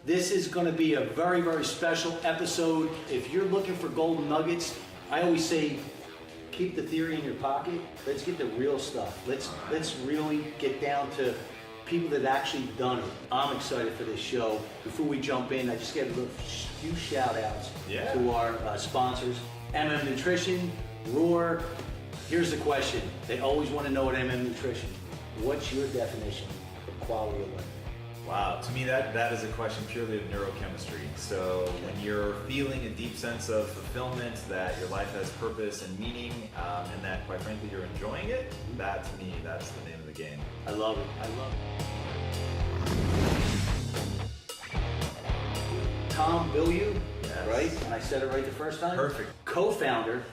This is going to be a very, very special episode. If you're looking for golden nuggets, I always say, keep the theory in your pocket. Let's get the real stuff. Let's really get down to people that actually done it. I'm excited for this show. Before we jump in, I just got a few shout outs to our sponsors. MM Nutrition, Roar. Here's the question. They always want to know at MM Nutrition, what's your definition of quality of life? Wow, to me that is a question purely of neurochemistry. So when you're feeling a deep sense of fulfillment, that your life has purpose and meaning, and that quite frankly you're enjoying it, that to me, that's the name of the game. I love it, I love it. Tom Bilyeu, right? And I said it right the first time? Perfect. Co-founder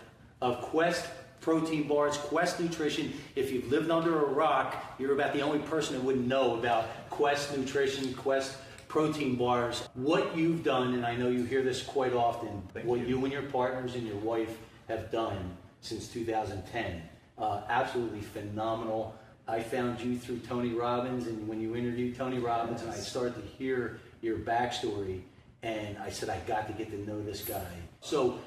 of Quest Protein Bars, Quest Nutrition. If you've lived under a rock, you're about the only person that wouldn't know about Quest Nutrition, Quest Protein Bars. What you've done, and I know you hear this quite often, what you and your partners and your wife have done since 2010, absolutely phenomenal. I found you through Tony Robbins, and when you interviewed Tony Robbins, and I started to hear your backstory, and I said, I got to get to know this guy. So,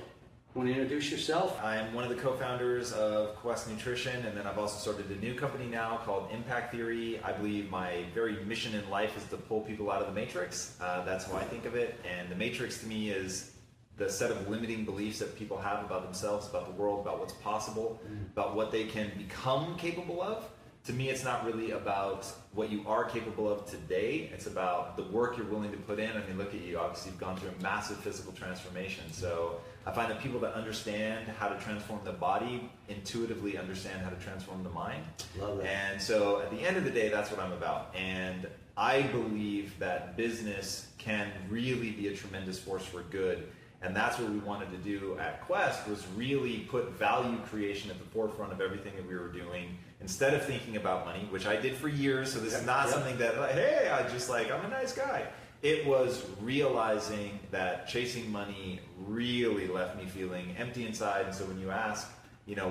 want to introduce yourself? I'm one of the co-founders of Quest Nutrition, and then I've also started a new company now called Impact Theory. I believe my very mission in life is to pull people out of the matrix. That's how I think of it. And the matrix to me is the set of limiting beliefs that people have about themselves, about the world, about what's possible, about what they can become capable of. To me, it's not really about what you are capable of today. It's about the work you're willing to put in. I mean, look at you. Obviously, you've gone through a massive physical transformation. So I find that people that understand how to transform the body intuitively understand how to transform the mind. Love it. And so at the end of the day, that's what I'm about. And I believe that business can really be a tremendous force for good. And that's what we wanted to do at Quest, was really put value creation at the forefront of everything that we were doing, instead of thinking about money, which I did for years. So this is not something that, like, hey, I'm a nice guy. It was realizing that chasing money really left me feeling empty inside. And so when you ask,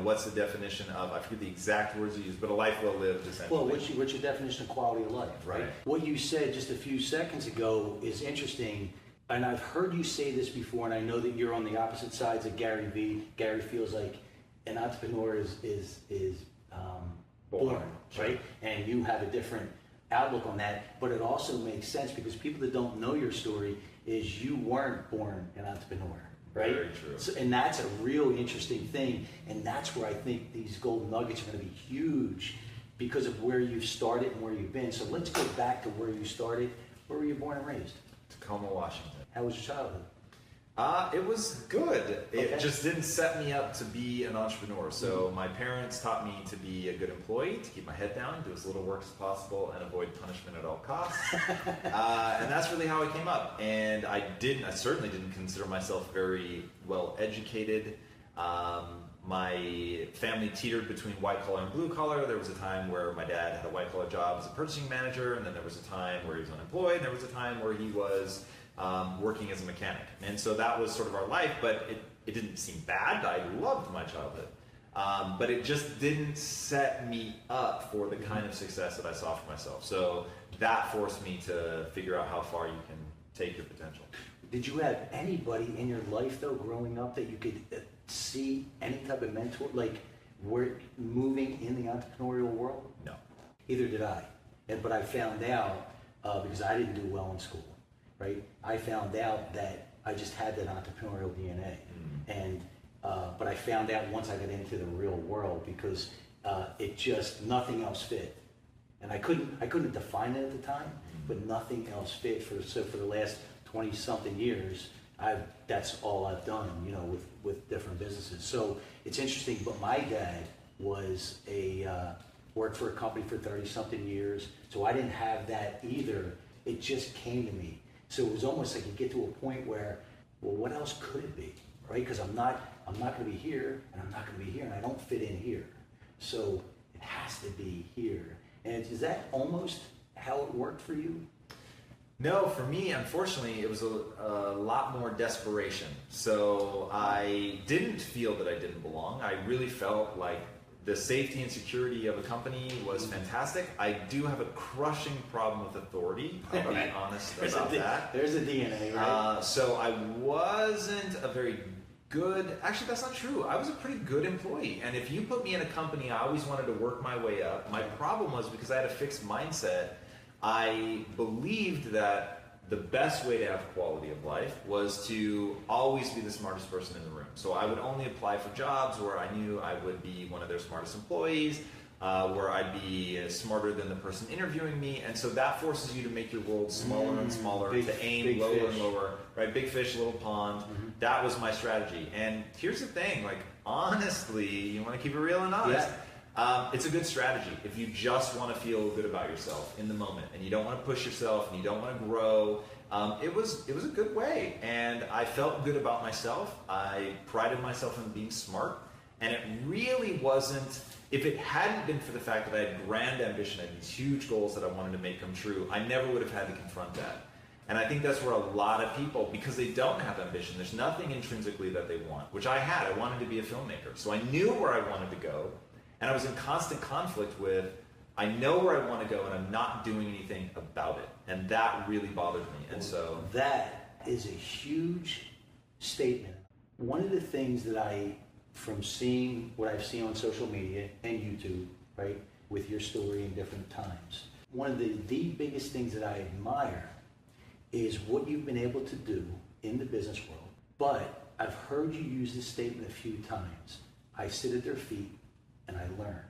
what's the definition of, I forget the exact words you used, but a life well lived, essentially. Well, what's your definition of quality of life, right? What you said just a few seconds ago is interesting. And I've heard you say this before, and I know that you're on the opposite sides of Gary Vee. Gary feels like an entrepreneur is born, right? And you have a different outlook on that. But it also makes sense because people that don't know your story is you weren't born an entrepreneur, right? Very true. So, and that's a real interesting thing. And that's where I think these golden nuggets are going to be huge because of where you've started and where you've been. So let's go back to where you started. Where were you born and raised? Tacoma, Washington. How was your childhood? It was good. It just didn't set me up to be an entrepreneur. So my parents taught me to be a good employee, to keep my head down, do as little work as possible, and avoid punishment at all costs. And that's really how I came up. And I certainly didn't consider myself very well educated. My family teetered between white collar and blue collar. There was a time where my dad had a white collar job as a purchasing manager, and then there was a time where he was unemployed, and there was a time where he was working as a mechanic. And so that was sort of our life, but it didn't seem bad. I loved my childhood. But it just didn't set me up for the kind of success that I saw for myself. So that forced me to figure out how far you can take your potential. Did you have anybody in your life, though, growing up that you could see any type of mentor, like we're moving in the entrepreneurial world? No. Either did I. But I found out, because I didn't do well in school, right? I found out that I just had that entrepreneurial DNA. And but I found out once I got into the real world because it just, nothing else fit. And I couldn't define it at the time, but nothing else fit. So for the last 20-something years, that's all I've done, with different businesses. So it's interesting, but my dad was worked for a company for 30-something years, so I didn't have that either. It just came to me. So it was almost like you get to a point where, well, what else could it be, right? Because I'm not going to be here, and I'm not going to be here, and I don't fit in here. So it has to be here. And is that almost how it worked for you? No, for me, unfortunately, it was a lot more desperation. So I didn't feel that I didn't belong. I really felt like the safety and security of a company was fantastic. I do have a crushing problem with authority. I'll be honest about that. There's a DNA, right? So I wasn't a very good, actually that's not true. I was a pretty good employee. And if you put me in a company, I always wanted to work my way up. My problem was because I had a fixed mindset, I believed that the best way to have quality of life was to always be the smartest person in the room. So I would only apply for jobs where I knew I would be one of their smartest employees, where I'd be smarter than the person interviewing me. And so that forces you to make your world smaller and smaller, to aim lower and lower, right? Big fish, little pond. That was my strategy. And here's the thing, like honestly, you want to keep it real and honest. Yeah. It's a good strategy if you just want to feel good about yourself in the moment and you don't want to push yourself and you don't want to grow. It was a good way, and I felt good about myself. I prided myself in being smart, and it really wasn't, if it hadn't been for the fact that I had grand ambition, I had these huge goals that I wanted to make come true, I never would have had to confront that. And I think that's where a lot of people, because they don't have ambition, there's nothing intrinsically that they want, which I had. I wanted to be a filmmaker, so I knew where I wanted to go. And I was in constant conflict with, I know where I want to go and I'm not doing anything about it. And that really bothered me. And so that is a huge statement. One of the things that from seeing what I've seen on social media and YouTube, right, with your story in different times, one of the biggest things that I admire is what you've been able to do in the business world. But I've heard you use this statement a few times. I sit at their feet and I learn.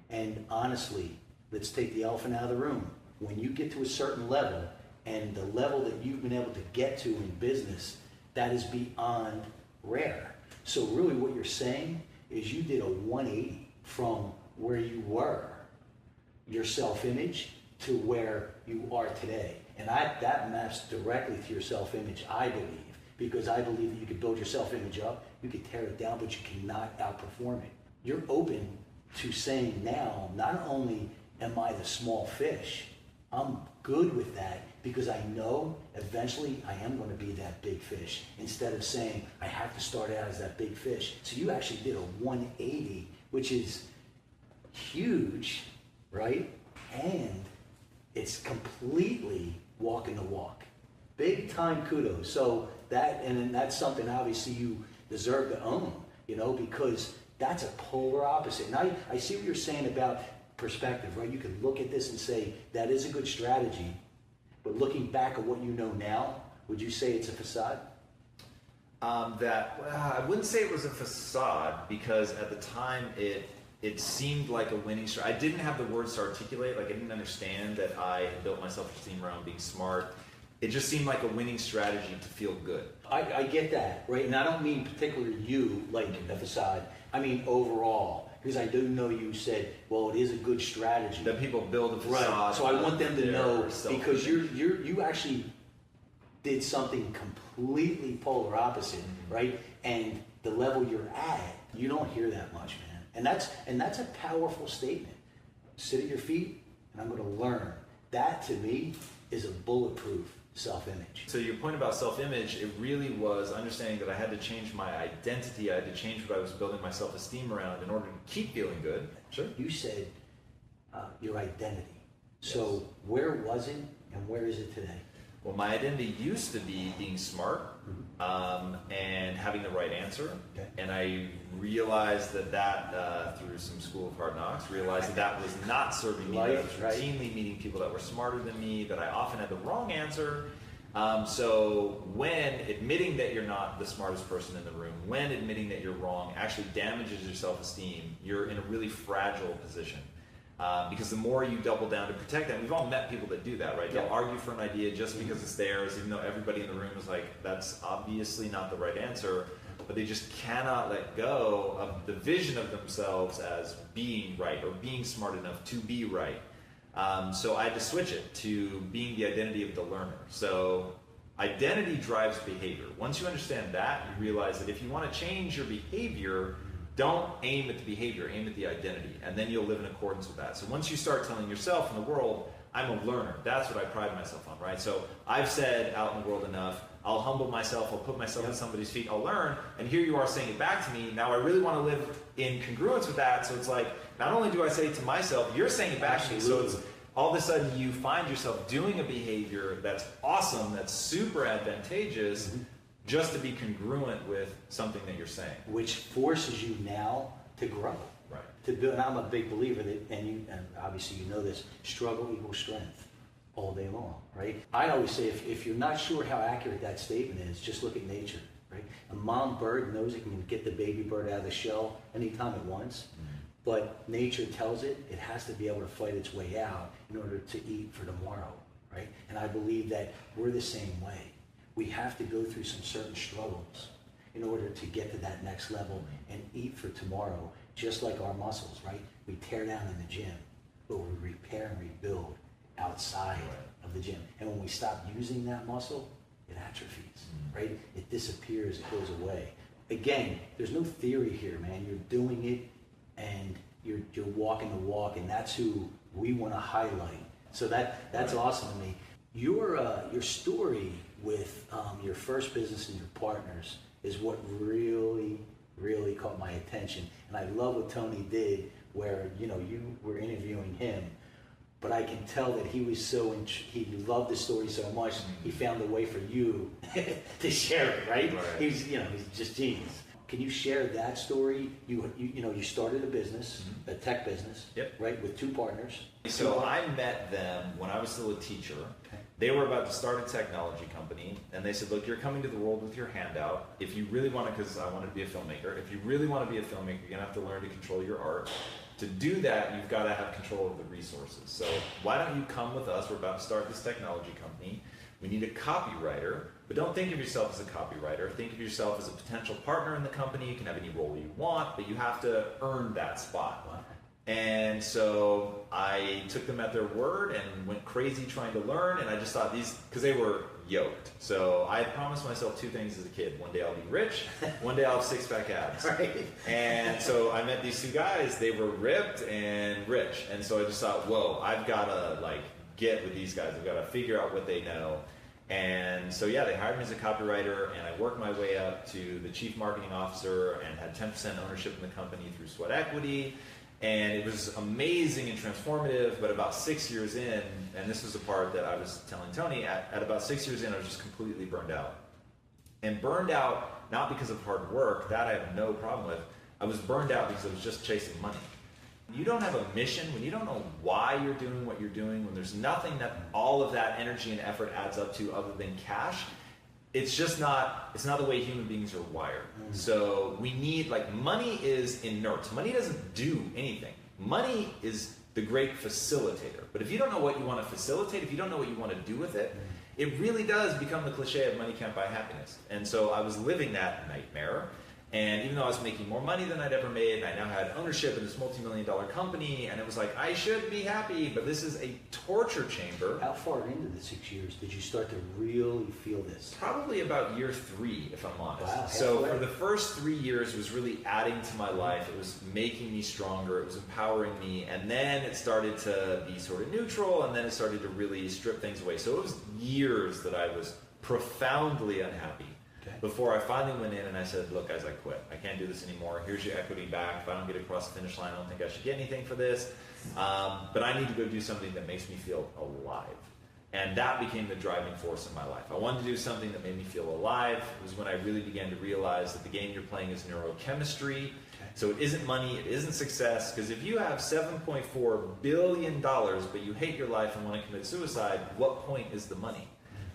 And honestly, let's take the elephant out of the room. When you get to a certain level, and the level that you've been able to get to in business, that is beyond rare. So really what you're saying is you did a 180 from where you were, your self-image, to where you are today. And that maps directly to your self-image, I believe, because I believe that you can build your self-image up, you can tear it down, but you cannot outperform it. You're open to saying now, not only am I the small fish, I'm good with that because I know eventually I am going to be that big fish, instead of saying I have to start out as that big fish. So you actually did a 180, which is huge, right? And it's completely walking the walk. Big time kudos. So that's something obviously you deserve to own, because that's a polar opposite. Now, I see what you're saying about perspective, right? You can look at this and say, that is a good strategy. But looking back at what you know now, would you say it's a facade? I wouldn't say it was a facade, because at the time it seemed like a winning strategy. I didn't have the words to articulate, like I didn't understand that I had built my self-esteem around being smart. It just seemed like a winning strategy to feel good. I get that, right? And I don't mean particularly you, like a facade. I mean overall, because I do know you said, well, it is a good strategy. That people build a facade. Right. So I want them to know, because you actually did something completely polar opposite, right? And the level you're at, you don't hear that much, man. And that's a powerful statement. Sit at your feet, and I'm going to learn. That to me is a bulletproof self-image. So your point about self-image, it really was understanding that I had to change my identity. I had to change what I was building my self-esteem around in order to keep feeling good. Sure. You said your identity. So where was it and where is it today? Well, my identity used to be being smart and having the right answer. Okay. And I realized that through some School of Hard Knocks, realized that was not serving me. I was routinely meeting people that were smarter than me, that I often had the wrong answer. So when admitting that you're not the smartest person in the room, when admitting that you're wrong actually damages your self-esteem, you're in a really fragile position. Because the more you double down to protect that, we've all met people that do that, right? They'll argue for an idea just because it's theirs, even though everybody in the room is like, that's obviously not the right answer, but they just cannot let go of the vision of themselves as being right or being smart enough to be right. So I had to switch it to being the identity of the learner. So identity drives behavior. Once you understand that, you realize that if you want to change your behavior, don't aim at the behavior, aim at the identity, and then you'll live in accordance with that. So once you start telling yourself and the world, I'm a learner. That's what I pride myself on, right? So I've said out in the world enough, I'll humble myself, I'll put myself at somebody's feet, I'll learn, and here you are saying it back to me. Now I really want to live in congruence with that, so it's like, not only do I say it to myself, you're saying it back to me, so it's all of a sudden you find yourself doing a behavior that's awesome, that's super advantageous, just to be congruent with something that you're saying. Which forces you now to grow. Right. To build, and I'm a big believer that, and obviously you know this, struggle equals strength all day long, right? I always say if you're not sure how accurate that statement is, just look at nature, right? A mom bird knows it can get the baby bird out of the shell anytime it wants, but nature tells it has to be able to fight its way out in order to eat for tomorrow, right? And I believe that we're the same way. We have to go through some certain struggles in order to get to that next level and eat for tomorrow, just like our muscles, right? We tear down in the gym, but we repair and rebuild outside of the gym. And when we stop using that muscle, it atrophies, right? It disappears, it goes away. Again, there's no theory here, man. You're doing it and you're walking the walk, and that's who we want to highlight. So that's awesome to me. Your story with your first business and your partners is what really caught my attention. And I love what Tony did, where you were interviewing him, but I can tell that he was he loved the story so much, he found a way for you to share it, right? He's just genius. Can you share that story? You started a business, a tech business, right, with two partners. So I met them when I was still a teacher. They were about to start a technology company, and they said, look, you're coming to the world with your hand out. If you really want to, because I wanted to be a filmmaker, if you really want to be a filmmaker, you're going to have to learn to control your art. To do that, you've got to have control of the resources. So why don't you come with us? We're about to start this technology company. We need a copywriter, but don't think of yourself as a copywriter. Think of yourself as a potential partner in the company. You can have any role you want, but you have to earn that spot. And so I took them at their word and went crazy trying to learn, and I just thought because they were yoked. So I had promised myself two things as a kid. One day I'll be rich, one day I'll have six-pack abs. Right. And so I met these two guys, they were ripped and rich. And so I just thought, whoa, I've got to get with these guys. I've got to figure out what they know. And so they hired me as a copywriter, and I worked my way up to the chief marketing officer and had 10% ownership in the company through sweat equity. And it was amazing and transformative, but about 6 years in, and this was the part that I was telling Tony, at about 6 years in, I was just completely burned out. And burned out, not because of hard work, that I have no problem with. I was burned out because I was just chasing money. When you don't have a mission, when you don't know why you're doing what you're doing, when there's nothing that all of that energy and effort adds up to other than cash, it's not the way human beings are wired. So we need, money is inert. Money doesn't do anything. Money is the great facilitator. But if you don't know what you want to facilitate, if you don't know what you want to do with it, it really does become the cliche of money can't buy happiness. And so I was living that nightmare. And even though I was making more money than I'd ever made, and I now had ownership in this multi-million-dollar company, and it was like, I should be happy, but this is a torture chamber. How far into the 6 years did you start to really feel this? Probably about year 3, if I'm honest. Wow, so for the first 3 years, it was really adding to my life. It was making me stronger. It was empowering me. And then it started to be sort of neutral, and then it started to really strip things away. So it was years that I was profoundly unhappy. Before I finally went in and I said, look guys, I quit. I can't do this anymore. Here's your equity back. If I don't get across the finish line, I don't think I should get anything for this. But I need to go do something that makes me feel alive. And that became the driving force in my life. I wanted to do something that made me feel alive. It was when I really began to realize that the game you're playing is neurochemistry. So it isn't money, it isn't success. Because if you have $7.4 billion, but you hate your life and want to commit suicide, what point is the money?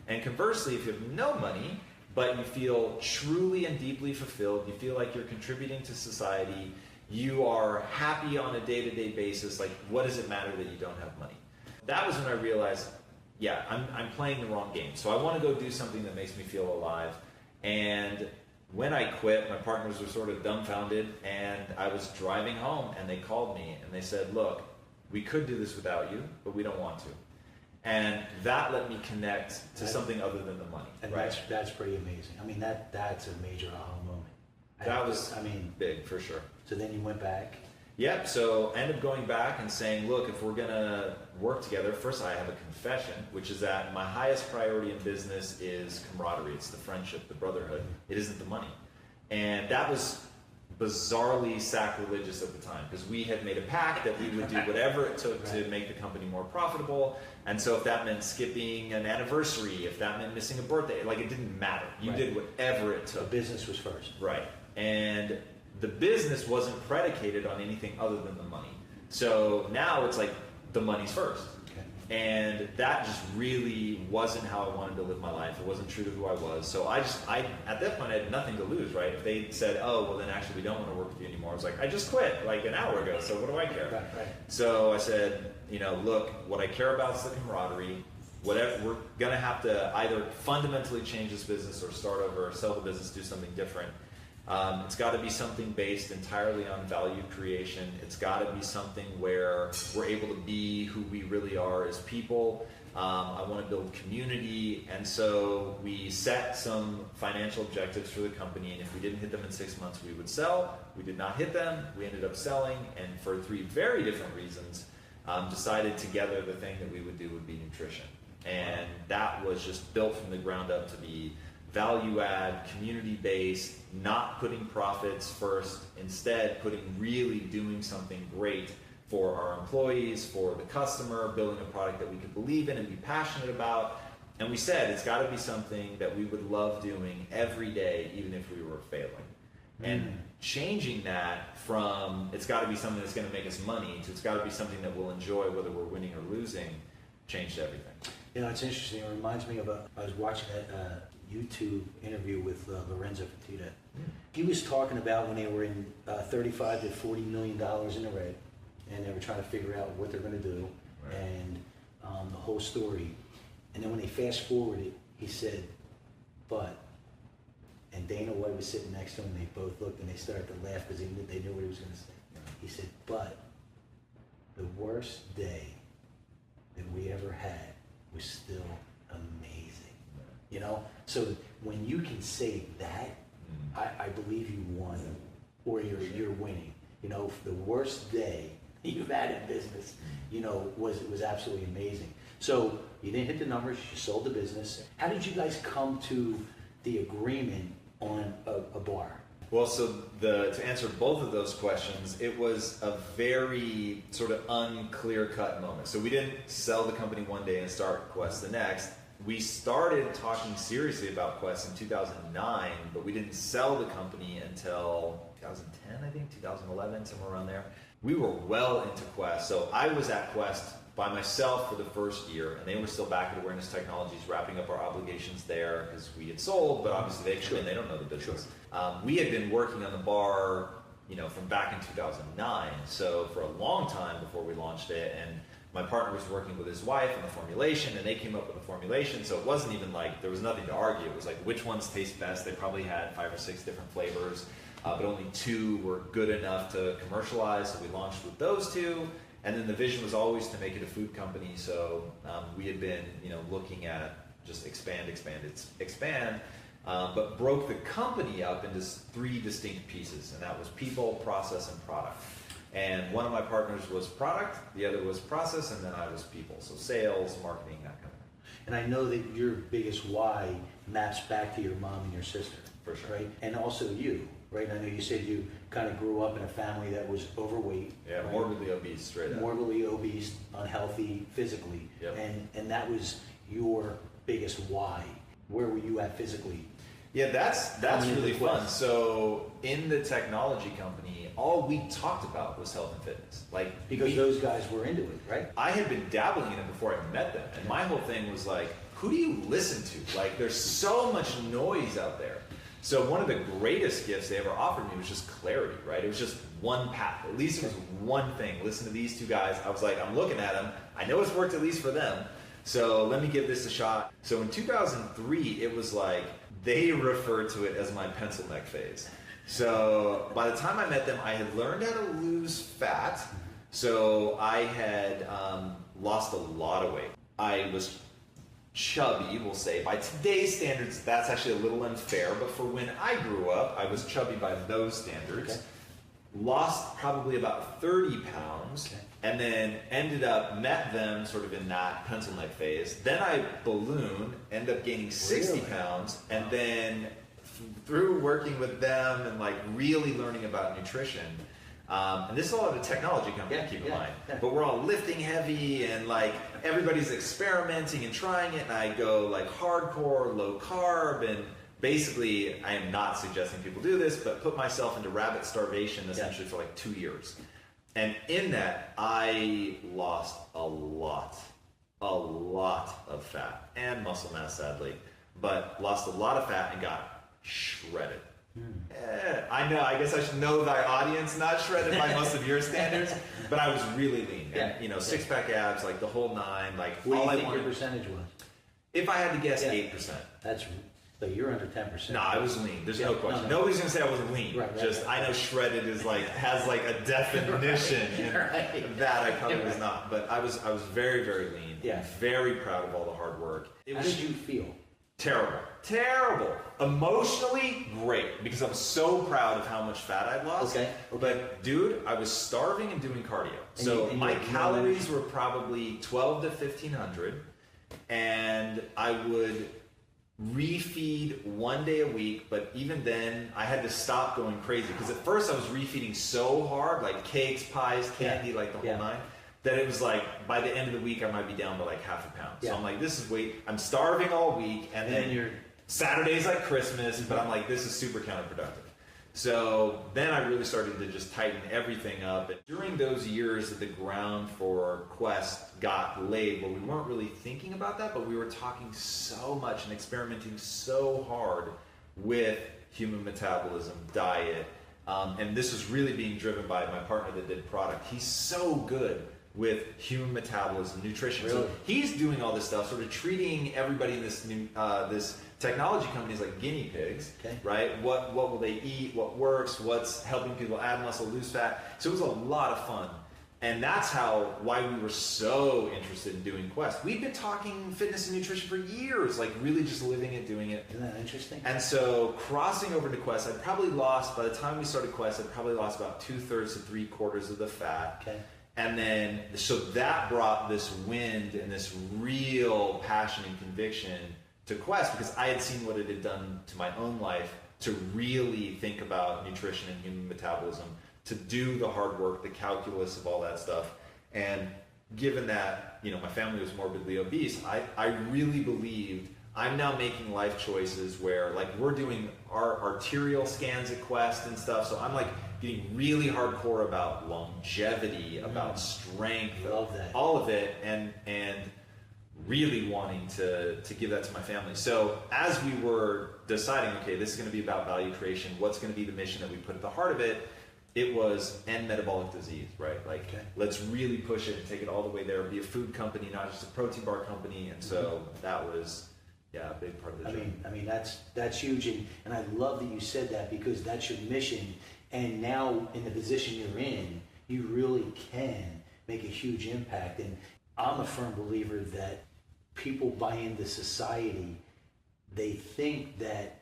And conversely, if you have no money, but you feel truly and deeply fulfilled, you feel like you're contributing to society, you are happy on a day-to-day basis, what does it matter that you don't have money? That was when I realized, I'm playing the wrong game. So I want to go do something that makes me feel alive. And when I quit, my partners were sort of dumbfounded, and I was driving home, and they called me, and they said, look, we could do this without you, but we don't want to. And that let me connect to something other than the money. And that's pretty amazing. I mean, that's a major aha moment. That was big, for sure. So then you went back. Yep, so I ended up going back and saying, look, if we're gonna work together, first I have a confession, which is that my highest priority in business is camaraderie. It's the friendship, the brotherhood. It isn't the money. And that was bizarrely sacrilegious at the time, because we had made a pact that we would do whatever it took to make the company more profitable. And so if that meant skipping an anniversary, if that meant missing a birthday, like, it didn't matter. You did whatever it took. The business was first. Right. And the business wasn't predicated on anything other than the money. So now it's like the money's first. Okay. And that just really wasn't how I wanted to live my life. It wasn't true to who I was. So I at that point, I had nothing to lose, right? If they said, oh, well, then actually we don't want to work with you anymore, I was like, I just quit like an hour ago, so what do I care? Right. So I said, look, what I care about is the camaraderie. Whatever, we're going to have to either fundamentally change this business or start over, or sell the business, do something different. It's got to be something based entirely on value creation. It's got to be something where we're able to be who we really are as people. I want to build community, and so we set some financial objectives for the company, and if we didn't hit them in 6 months, we would sell. We did not hit them. We ended up selling, and for 3 very different reasons, decided together the thing that we would do would be nutrition. And that was just built from the ground up to be value add, community based, not putting profits first, instead really doing something great for our employees, for the customer, building a product that we could believe in and be passionate about. And we said it's got to be something that we would love doing every day, even if we were failing. And changing that from it's got to be something that's going to make us money to it's got to be something that we'll enjoy whether we're winning or losing changed everything. It's interesting. It reminds me of I was watching a YouTube interview with Lorenzo Fertitta. He was talking about when they were in $35 to $40 million in the red, and they were trying to figure out what they're going to do, and the whole story. And then when they fast forwarded, he said, but, and Dana White was sitting next to him, and they both looked and they started to laugh because they knew what he was going to say. He said, but the worst day that we ever had was still amazing. So when you can say that, I believe you won, or you're winning. The worst day you've had in business, was absolutely amazing. So you didn't hit the numbers, you sold the business. How did you guys come to the agreement on a bar? Well, so to answer both of those questions, it was a very sort of unclear-cut moment. So we didn't sell the company one day and start Quest the next. We started talking seriously about Quest in 2009, but we didn't sell the company until 2010, I think, 2011, somewhere around there. We were well into Quest. So I was at Quest by myself for the first year, and they were still back at Awareness Technologies, wrapping up our obligations there because we had sold, but obviously they come in, they don't know the business. We had been working on the bar, from back in 2009, so for a long time before we launched it, and my partner was working with his wife on the formulation, and they came up with a formulation, so it wasn't even like, there was nothing to argue. It was like, which ones taste best? They probably had 5 or 6 different flavors, but only 2 were good enough to commercialize, so we launched with those 2. And then the vision was always to make it a food company, so we had been, looking at just expand, but broke the company up into 3 distinct pieces, and that was people, process, and product. And one of my partners was product, the other was process, and then I was people, so sales, marketing, that kind of thing. And I know that your biggest why maps back to your mom and your sister, for sure, right? And also you. Right, I know you said you kind of grew up in a family that was overweight. Yeah, right? Morbidly obese, straight up. Morbidly obese, unhealthy physically. Yep. And that was your biggest why. Where were you at physically? Yeah, that's really fun. So in the technology company, all we talked about was health and fitness. Because those guys were into it, right? I had been dabbling in it before I met them. And my whole thing was like, who do you listen to? There's so much noise out there. So one of the greatest gifts they ever offered me was just clarity, right? It was just one path. At least it was one thing. Listen to these 2 guys. I was like, I'm looking at them. I know it's worked at least for them. So let me give this a shot. So in 2003, it was like they referred to it as my pencil neck phase. So by the time I met them, I had learned how to lose fat. So I had lost a lot of weight. I was chubby, we'll say. By today's standards, that's actually a little unfair, but for when I grew up, I was chubby by those standards. Okay. lost probably about 30 pounds, Okay. and then met them sort of in that pencil neck phase. Then I ballooned, ended up gaining 60 Really? pounds, and then through working with them and like really learning about nutrition, and this is all at a technology company, keep in mind, but we're all lifting heavy and like everybody's experimenting and trying it, and I go like hardcore, low carb, and basically I am not suggesting people do this, but put myself into rabbit starvation essentially for like 2 years. And in that, I lost a lot of fat and muscle mass, sadly, but lost a lot of fat and got shredded. I know, I guess I should know thy audience, not shredded by most of your standards, but I was really lean. And, you know, six-pack abs, like the whole nine, like What all do I you think wanted. your percentage was? If I had to guess, 8%. That's, so you're under 10%. No, I was lean. There's no question. No. Nobody's gonna say I wasn't lean. Right, Just I know shredded is like has like a definition, and that I probably was not. But I was very, very lean. Yeah. Very proud of all the hard work. It How was did you feel? terrible. Emotionally, great, because I'm so proud of how much fat I'd lost. Okay. But dude, I was starving and doing cardio. So my calories were probably 12 to 1500, and I would refeed 1 day a week, but even then I had to stop going crazy because at first I was refeeding so hard, like cakes, pies, candy, like the whole nine, that it was like by the end of the week I might be down to like half a pound. So I'm like, this is I'm starving all week, and then you're Saturday's like Christmas, but I'm like, this is super counterproductive. So then I really started to just tighten everything up. And during those years that the ground for Quest got laid, well, we weren't really thinking about that, but we were talking so much and experimenting so hard with human metabolism, diet, and this was really being driven by my partner that did product. He's so good with human metabolism, nutrition. Really? So he's doing all this stuff, sort of treating everybody in this new, this technology companies like guinea pigs, right? What will they eat? What works? What's helping people add muscle, lose fat? So it was a lot of fun. And that's why we were so interested in doing Quest. We've been talking fitness and nutrition for years, like really just living it, doing it. Isn't that interesting? And so crossing over to Quest, I probably lost, by the time we started Quest, I probably lost about 2/3 to 3/4 of the fat. Okay. And then, so that brought this wind and this real passion and conviction to Quest, because I had seen what it had done to my own life to really think about nutrition and human metabolism, to do the hard work, the calculus of all that stuff. And given that, you know, my family was morbidly obese, I really believed I'm now making life choices where, like, we're doing our arterial scans at Quest and stuff. So I'm like getting really hardcore about longevity, about strength, Love that. all of it, and really wanting to give that to my family. So as we were deciding, okay, this is going to be about value creation, what's going to be the mission that we put at the heart of it, it was end metabolic disease, right? Like, let's really push it and take it all the way there, be a food company, not just a protein bar company. And so that was, a big part of the journey. I mean that's huge, and I love that you said that, because that's your mission. And now in the position you're in, you really can make a huge impact. And I'm a firm believer that people buy into society. They think that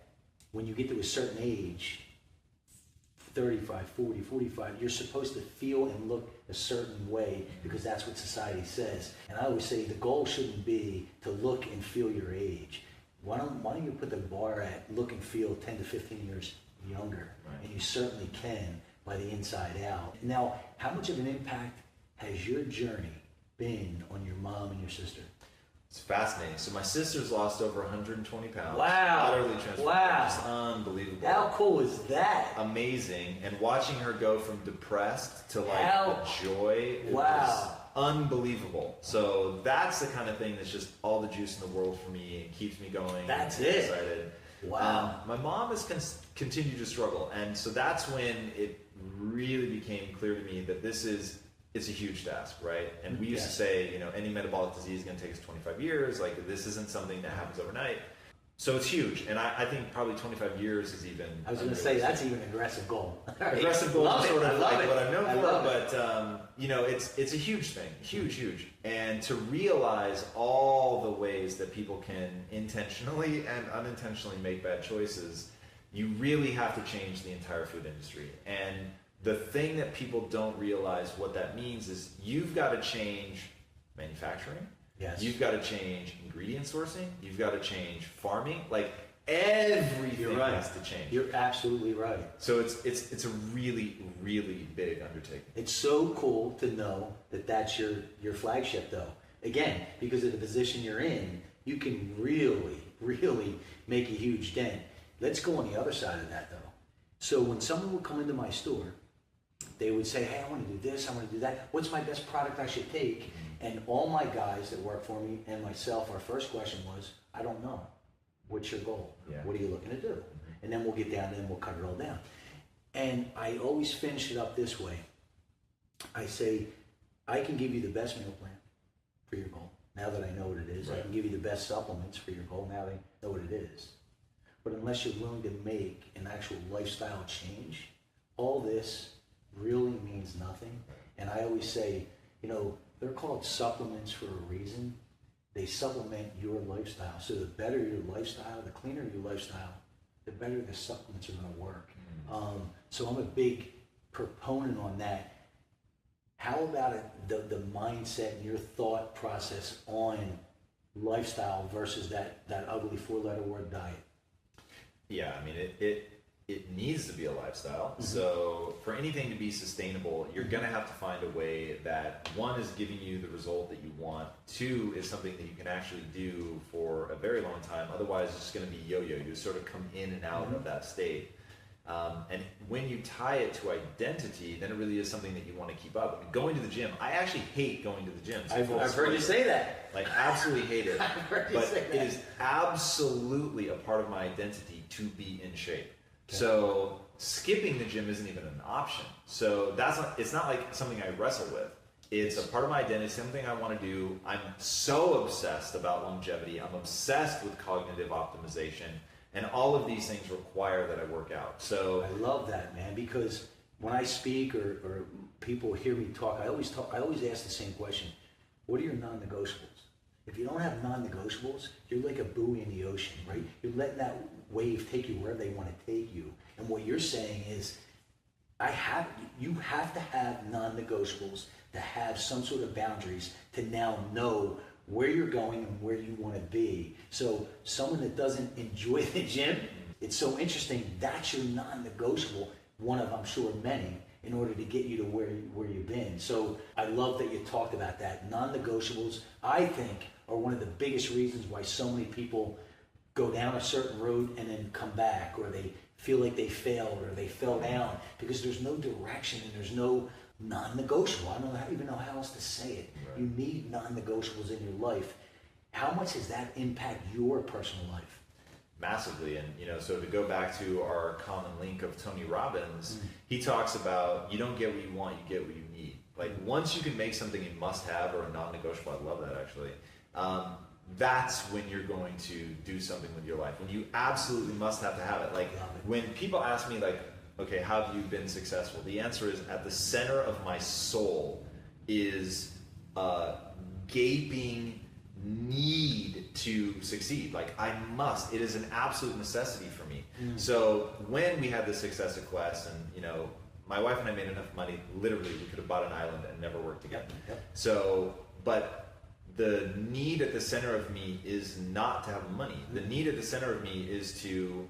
when you get to a certain age, 35, 40, 45, you're supposed to feel and look a certain way because that's what society says. And I always say the goal shouldn't be to look and feel your age. Why don't you put the bar at look and feel 10 to 15 years younger? Right. And you certainly can by the inside out. Now, how much of an impact has your journey been on your mom and your sister? It's fascinating. So my sister's lost over 120 pounds. Wow. Utterly transformed. Wow. Just unbelievable. How cool is that? Amazing. And watching her go from depressed to like the joy, it was unbelievable. So that's the kind of thing that's just all the juice in the world for me and keeps me going. That's and it. Excited. Wow. My mom has continued to struggle. And so that's when it really became clear to me that it's a huge task, right? And we used to say, you know, any metabolic disease is going to take us 25 years. Like, this isn't something that happens overnight. So it's huge. And I think probably 25 years is even... I was going to say, that's even an aggressive goal. Aggressive goals is sort of like what I'm known for, it. but you know, it's a huge thing, huge. And to realize all the ways that people can intentionally and unintentionally make bad choices, you really have to change the entire food industry. And the thing that people don't realize what that means is you've got to change manufacturing. Yes. You've got to change ingredient sourcing. You've got to change farming. Like everything has to change. You're absolutely right. So it's a really, really big undertaking. It's so cool to know that that's your flagship, though. Again, because of the position you're in, you can really, really make a huge dent. Let's go on the other side of that, though. So when someone would come into my store, they would say, hey, I want to do this, I want to do that. What's my best product I should take? And all my guys that work for me and myself, our first question was, I don't know. What's your goal? Yeah. What are you looking to do? And then we'll get down and we'll cut it all down. And I always finish it up this way. I say, I can give you the best meal plan for your goal, now that I know what it is. Right. I can give you the best supplements for your goal, now that I know what it is. But unless you're willing to make an actual lifestyle change, all this really means nothing. And I always say, you know, they're called supplements for a reason. They supplement your lifestyle. So the better your lifestyle, the cleaner your lifestyle, the better the supplements are going to work. So I'm a big proponent on that. How about the mindset and your thought process on lifestyle versus that ugly 4-letter word diet? Yeah, I mean, it needs to be a lifestyle. So for anything to be sustainable, you're going to have to find a way that, one, is giving you the result that you want. Two, is something that you can actually do for a very long time. Otherwise, it's just going to be yo-yo. You sort of come in and out of that state. And when you tie it to identity, then it really is something that you want to keep up. I mean, going to the gym, I actually hate going to the gym. I've heard you say that. Like, absolutely hate it. I've heard you say that. It is absolutely a part of my identity to be in shape. So skipping the gym isn't even an option. So it's not like something I wrestle with. It's a part of my identity, something I want to do. I'm so obsessed about longevity. I'm obsessed with cognitive optimization. And all of these things require that I work out. So I love that, man, because when I speak or people hear me talk, I always ask the same question. What are your non-negotiables? If you don't have non-negotiables, you're like a buoy in the ocean, right? You're letting that wave take you where they want to take you. And what you're saying is, you have to have non-negotiables to have some sort of boundaries to now know where you're going and where you want to be. So someone that doesn't enjoy the gym, it's so interesting, that's your non-negotiable, one of, I'm sure, many, in order to get you to where you've been. So I love that you talked about that. Non-negotiables, I think, are one of the biggest reasons why so many people go down a certain road and then come back, or they feel like they failed or they fell down, because there's no direction and there's no non-negotiable. I don't even know how else to say it. Right. You need non-negotiables in your life. How much does that impact your personal life? Massively. And so to go back to our common link of Tony Robbins, he talks about, you don't get what you want, you get what you need. Like, once you can make something a must-have or a non-negotiable, I love that actually, that's when you're going to do something with your life. When you absolutely must have to have it. Like, when people ask me, like, okay, how have you been successful? The answer is, at the center of my soul is a gaping need to succeed. Like, I must. It is an absolute necessity for me. So when we had the success at Quest, and my wife and I made enough money, literally, we could have bought an island and never worked together. Yep. So, but the need at the center of me is not to have money. The need at the center of me is to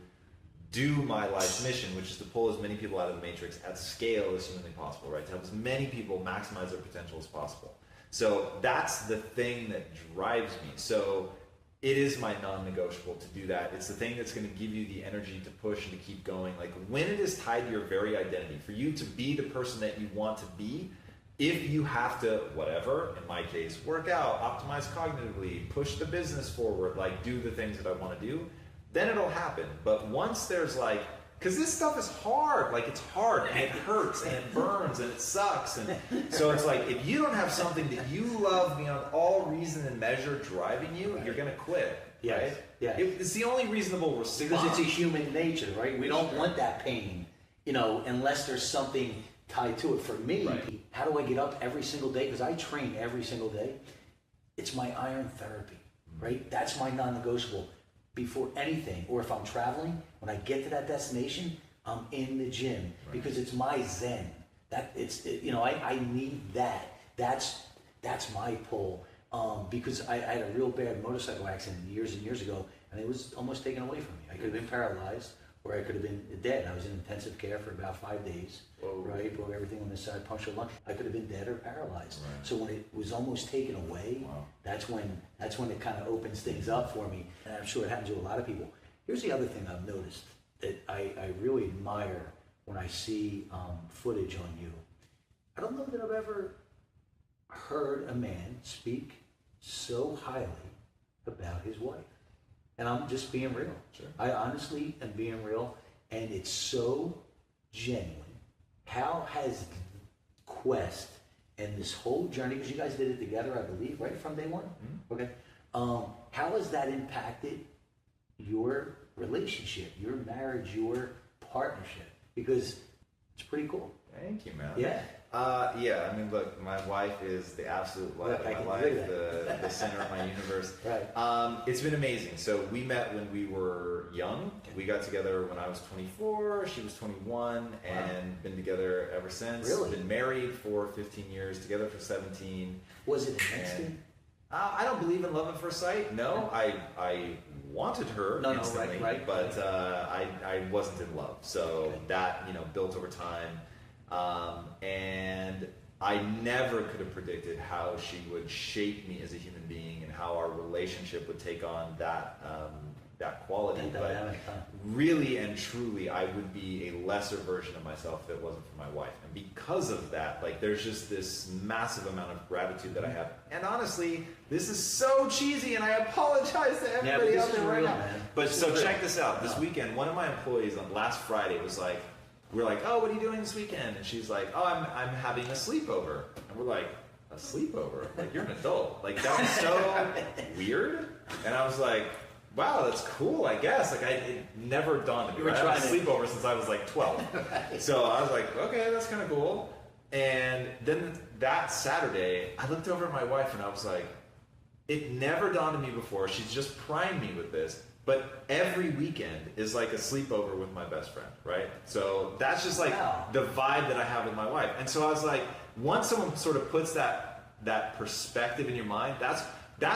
do my life's mission, which is to pull as many people out of the matrix at scale as humanly possible, right? To help as many people maximize their potential as possible. So that's the thing that drives me. So it is my non-negotiable to do that. It's the thing that's going to give you the energy to push and to keep going. Like, when it is tied to your very identity, for you to be the person that you want to be, if you have to, whatever, in my case, work out, optimize cognitively, push the business forward, like, do the things that I want to do, then it'll happen. But once there's like, because this stuff is hard, like, it's hard and it hurts and it burns and it sucks. And so it's like, if you don't have something that you love beyond all reason and measure driving you, you're going to quit. Yes. Right? Yeah. It's the only reasonable response. Because it's a human nature, right? We don't want that pain, unless there's something tied to it. For me, how do I get up every single day? Because I train every single day. It's my iron therapy, right? That's my non-negotiable. Before anything, or if I'm traveling, when I get to that destination, I'm in the gym because it's my zen. I need that. That's my pull. Because I had a real bad motorcycle accident years and years ago, and it was almost taken away from me. I could have been paralyzed, or I could have been dead. I was in intensive care for about 5 days. Whoa. Right, broke everything on this side, punctured lung. I could have been dead or paralyzed. Right. So when it was almost taken away, wow. that's when it kind of opens things up for me. And I'm sure it happens to a lot of people. Here's the other thing I've noticed that I really admire when I see footage on you. I don't know that I've ever heard a man speak so highly about his wife. And I'm just being real. Sure. I honestly am being real, and it's so genuine. How has Quest and this whole journey, because you guys did it together, I believe, right from day one? Mm-hmm. Okay. How has that impacted your relationship, your marriage, your partnership? Because it's pretty cool. Thank you, man. Yeah. Yeah, I mean, look, my wife is the absolute light of my life, the center of my universe. Right. It's been amazing. So we met when we were young. We got together when I was 24, she was 21, and been together ever since. Really? Been married for 15 years, together for 17. Was it an instant? I don't believe in love at first sight. No, I wanted her instantly, right. But I wasn't in love. So that built over time. And I never could have predicted how she would shape me as a human being and how our relationship would take on that quality. But really and truly, I would be a lesser version of myself if it wasn't for my wife. And because of that, there's just this massive amount of gratitude that I have. And honestly, this is so cheesy, and I apologize to everybody out there right now. But so check this out. This weekend, one of my employees on last Friday was like, we're like, oh, what are you doing this weekend? And she's like, oh, I'm having a sleepover. And we're like, a sleepover? Like, you're an adult. Like, that was so weird. And I was like, wow, that's cool, I guess. Like, it never dawned on me. I've had a sleepover since I was like 12. So I was like, okay, that's kind of cool. And then that Saturday, I looked over at my wife and I was like, it never dawned on me before. She's just primed me with this. But every weekend is like a sleepover with my best friend, right? So that's just like the vibe that I have with my wife. And so I was like, once someone sort of puts that perspective in your mind, that's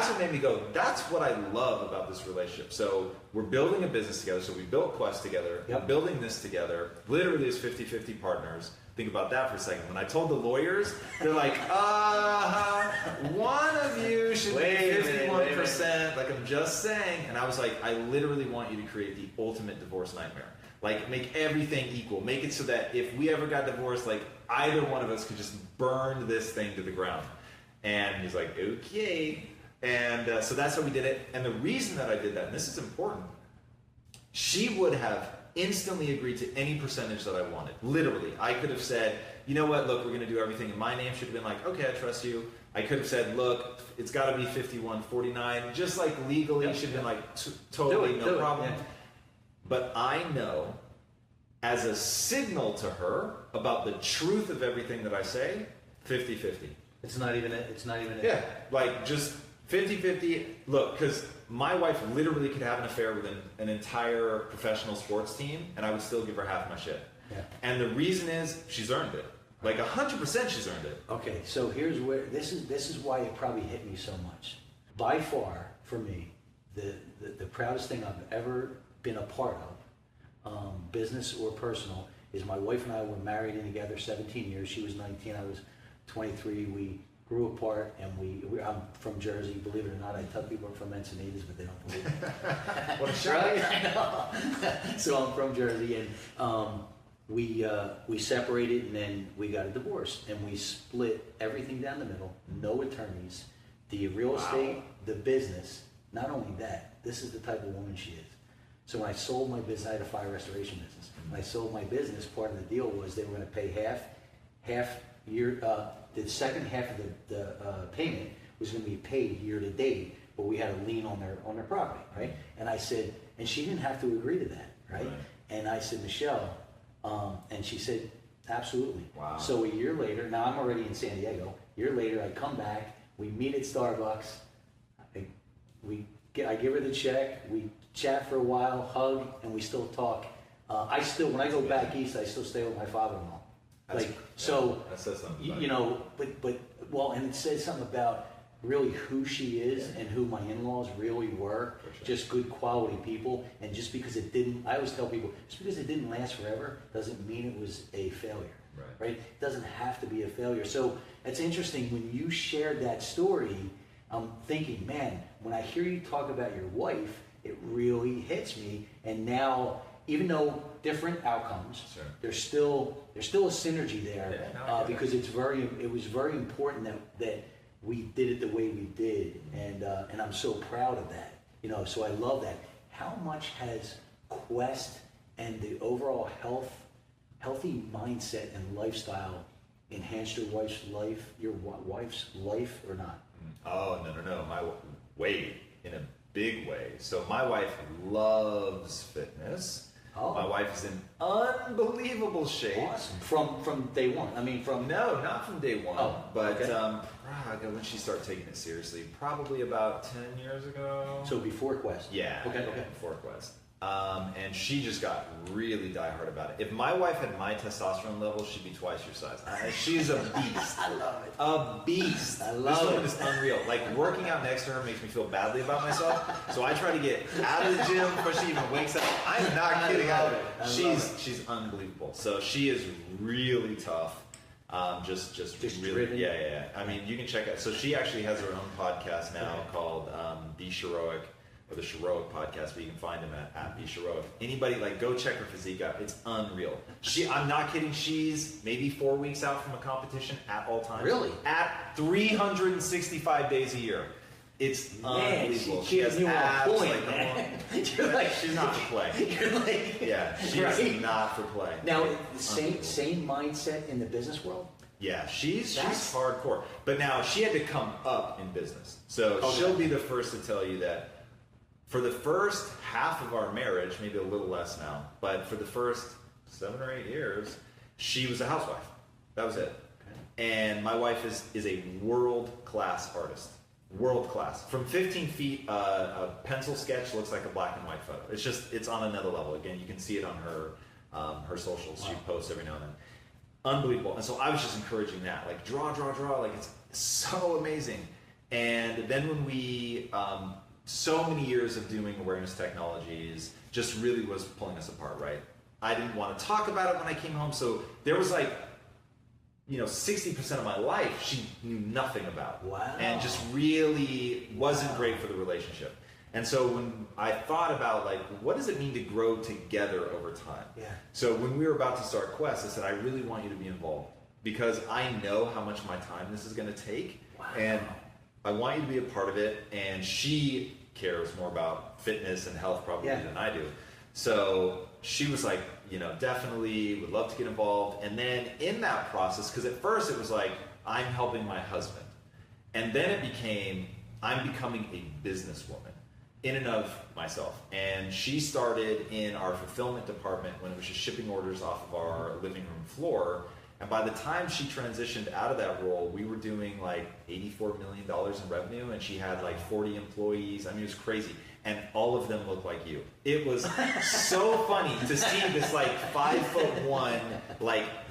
what made me go, that's what I love about this relationship. So we're building a business together. So we built Quest together. We're building this together. Literally as 50-50 partners. Think about that for a second. When I told the lawyers, they're like, one of you should be 51%. Like, I'm just saying. And I was like, I literally want you to create the ultimate divorce nightmare. Like, make everything equal. Make it so that if we ever got divorced, like, either one of us could just burn this thing to the ground. And he's like, okay. And so that's how we did it. And the reason that I did that, and this is important, she would have instantly agreed to any percentage that I wanted. Literally. I could have said, you know what, look, we're going to do everything in my name. Should have been like, okay, I trust you. I could have said, look, it's got to be 51-49. Just like legally, should have been like, totally no problem. Yeah. But I know, as a signal to her about the truth of everything that I say, 50-50. It's not even it. Yeah, like just 50-50. Look, because my wife literally could have an affair with an entire professional sports team, and I would still give her half my shit. Yeah. And the reason is she's earned it. Like 100% she's earned it. Okay, so here's where this is why it probably hit me so much. By far, for me, the proudest thing I've ever been a part of, business or personal, is my wife and I were married in together 17 years. She was 19, I was 23. We grew apart, and I'm from Jersey. Believe it or not, I tell people I'm from Encinitas, but they don't believe me. What a shock! I know. So I'm from Jersey, and we separated, and then we got a divorce, and we split everything down the middle. No attorneys, the real estate, the business. Not only that, this is the type of woman she is. So when I sold my business, I had a fire restoration business. When I sold my business, part of the deal was they were going to pay half year. The second half of the payment was going to be paid year to date, but we had a lien on their property, right? And I said, and she didn't have to agree to that, right? And I said, Michelle, and she said, absolutely. Wow. So a year later, now I'm already in San Diego. A year later, I come back, we meet at Starbucks. I give her the check, we chat for a while, hug, and we still talk. When I go back east, I still stay with my father-in-law. Like, so, that says something you, about you know, well, and it says something about really who she is and who my in-laws really were, sure. just good quality people. And just because it didn't, I always tell people, just because it didn't last forever doesn't mean it was a failure, right? It doesn't have to be a failure. So it's interesting when you shared that story, I'm thinking, man, when I hear you talk about your wife, it really hits me. And now, even though different outcomes, Sure. there's still a synergy there, because it was very important that we did it the way we did, and I'm so proud of that. You know, so I love that. How much has Quest and the overall healthy mindset and lifestyle enhanced your wife's life, or not? Oh, no. Way, in a big way. So my wife loves fitness. Oh. My wife is in unbelievable shape. Awesome. From day one. I mean, No, not from day one. Oh, but okay. when she started taking it seriously, probably about 10 years ago. So before Quest. Yeah. Okay. Before Quest. And she just got really diehard about it. If my wife had my testosterone level, she'd be twice your size. She's a beast. I love it. A beast. I love this woman it. is unreal. Like, working out next to her makes me feel badly about myself. So I try to get out of the gym before she even wakes up. I'm not kidding. She's unbelievable. So she is really tough. Just really driven. Yeah. I mean, you can check out. So she actually has her own podcast now called Be Heroic, or the Heroic podcast, but you can find them at Be Heroic. Anybody, go check her physique out. It's unreal. I'm not kidding. She's maybe 4 weeks out from a competition at all times. Really? At 365 days a year. It's unbelievable. She has you abs point, man. she's not for play. You're like, Yeah, she's not for play. Now, same mindset in the business world? Yeah, she's hardcore. But now she had to come up in business. So she'll be the first to tell you that for the first half of our marriage, maybe a little less now, but for the first 7 or 8 years, she was a housewife. That was it. Okay. And my wife is a world-class artist. World-class. From 15 feet, a pencil sketch looks like a black and white photo. It's on another level. Again, you can see it on her socials. Wow. She posts every now and then. Unbelievable. And so I was just encouraging that. Like, draw. Like, it's so amazing. And then when we... so many years of doing awareness technologies just really was pulling us apart, right? I didn't want to talk about it when I came home, so there was 60% of my life she knew nothing about. Wow. And just really wasn't great for the relationship. And so when I thought about, what does it mean to grow together over time? Yeah. So when we were about to start Quest, I said, I really want you to be involved because I know how much of my time this is going to take. Wow. And I want you to be a part of it, and she cares more about fitness and health probably than I do. So she was like, definitely would love to get involved. And then in that process, because at first it was like, I'm helping my husband. And then it became, I'm becoming a businesswoman in and of myself. And she started in our fulfillment department when it was just shipping orders off of our living room floor. And by the time she transitioned out of that role, we were doing $84 million in revenue, and she had 40 employees. I mean, it was crazy. And all of them looked like you. It was so funny to see this 5'1",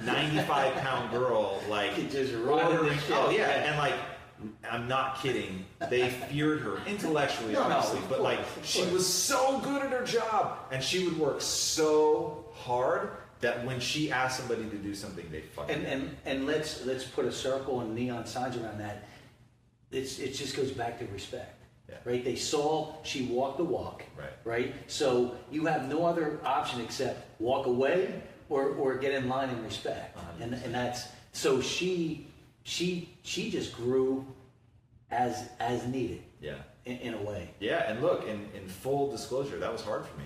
95-pound girl just running the show. Oh yeah, and I'm not kidding. They feared her intellectually, obviously, but she was so good at her job, and she would work so hard that when she asked somebody to do something, they fucking and let's put a circle and neon signs around that. It just goes back to respect, right? They saw she walked the walk, right? So you have no other option except walk away or get in line and respect, and that's so she just grew as needed, in a way. Yeah, and look, in full disclosure, that was hard for me.